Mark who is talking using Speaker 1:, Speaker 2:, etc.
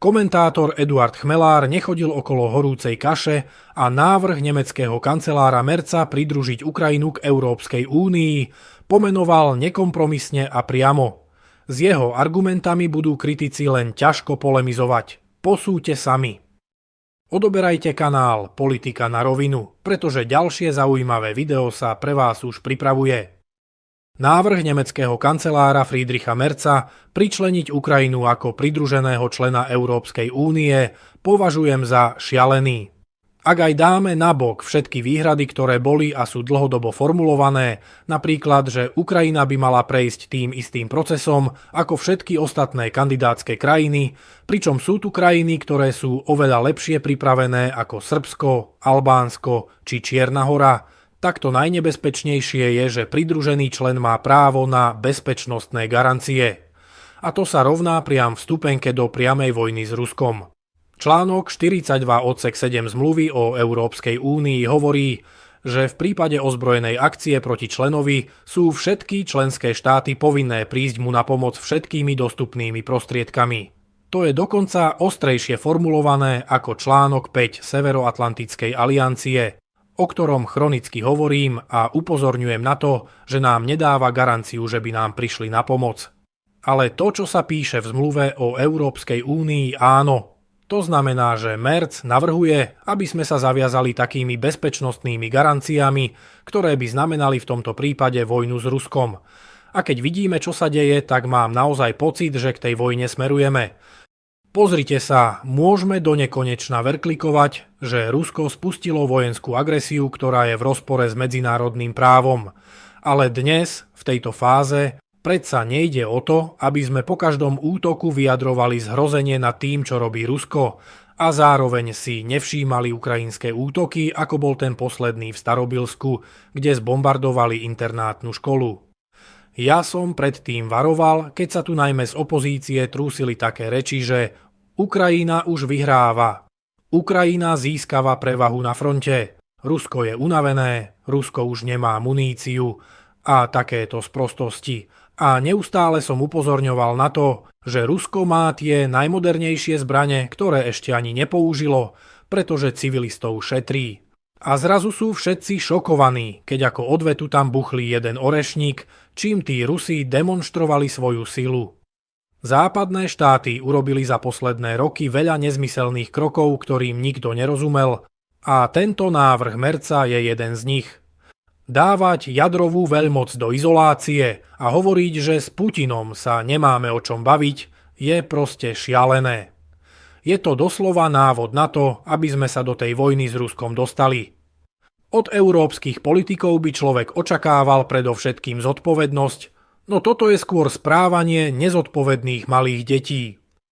Speaker 1: Komentátor Eduard Chmelár nechodil okolo horúcej kaše a návrh nemeckého kancelára Merza pridružiť Ukrajinu k Európskej únii pomenoval nekompromisne a priamo. S jeho argumentami budú kritici len ťažko polemizovať. Posúďte sami. Odoberajte kanál Politika na rovinu, pretože ďalšie zaujímavé video sa pre vás už pripravuje. Návrh nemeckého kancelára Friedricha Merza pričleniť Ukrajinu ako pridruženého člena Európskej únie považujem za šialený. Ak aj dáme nabok všetky výhrady, ktoré boli a sú dlhodobo formulované, napríklad, že Ukrajina by mala prejsť tým istým procesom ako všetky ostatné kandidátske krajiny, pričom sú tu krajiny, ktoré sú oveľa lepšie pripravené ako Srbsko, Albánsko či Čierna Hora, tak to najnebezpečnejšie je, že pridružený člen má právo na bezpečnostné garancie. A to sa rovná priam vstupenke do priamej vojny s Ruskom. Článok 42 odsek 7 zmluvy o Európskej únii hovorí, že v prípade ozbrojenej akcie proti členovi sú všetky členské štáty povinné prísť mu na pomoc všetkými dostupnými prostriedkami. To je dokonca ostrejšie formulované ako článok 5 Severoatlantickej aliancie, o ktorom chronicky hovorím a upozorňujem na to, že nám nedáva garanciu, že by nám prišli na pomoc. Ale to, čo sa píše v zmluve o Európskej únii, áno. To znamená, že Merz navrhuje, aby sme sa zaviazali takými bezpečnostnými garanciami, ktoré by znamenali v tomto prípade vojnu s Ruskom. A keď vidíme, čo sa deje, tak mám naozaj pocit, že k tej vojne smerujeme. Pozrite sa, môžeme do nekonečna verklikovať, že Rusko spustilo vojenskú agresiu, ktorá je v rozpore s medzinárodným právom. Ale dnes, v tejto fáze, predsa nejde o to, aby sme po každom útoku vyjadrovali zhrozenie nad tým, čo robí Rusko, a zároveň si nevšímali ukrajinské útoky, ako bol ten posledný v Starobilsku, kde zbombardovali internátnu školu. Ja som predtým varoval, keď sa tu najmä z opozície trúsili také reči, že Ukrajina už vyhráva. Ukrajina získava prevahu na fronte. Rusko je unavené, Rusko už nemá muníciu a takéto sprostosti. A neustále som upozorňoval na to, že Rusko má tie najmodernejšie zbrane, ktoré ešte ani nepoužilo, pretože civilistov šetrí. A zrazu sú všetci šokovaní, keď ako odvetu tam buchli jeden orešník, čím tí Rusi demonštrovali svoju silu. Západné štáty urobili za posledné roky veľa nezmyselných krokov, ktorým nikto nerozumel, a tento návrh Merza je jeden z nich. Dávať jadrovú veľmoc do izolácie a hovoriť, že s Putinom sa nemáme o čom baviť, je proste šialené. Je to doslova návod na to, aby sme sa do tej vojny s Ruskom dostali. Od európskych politikov by človek očakával predovšetkým zodpovednosť, no toto je skôr správanie nezodpovedných malých detí.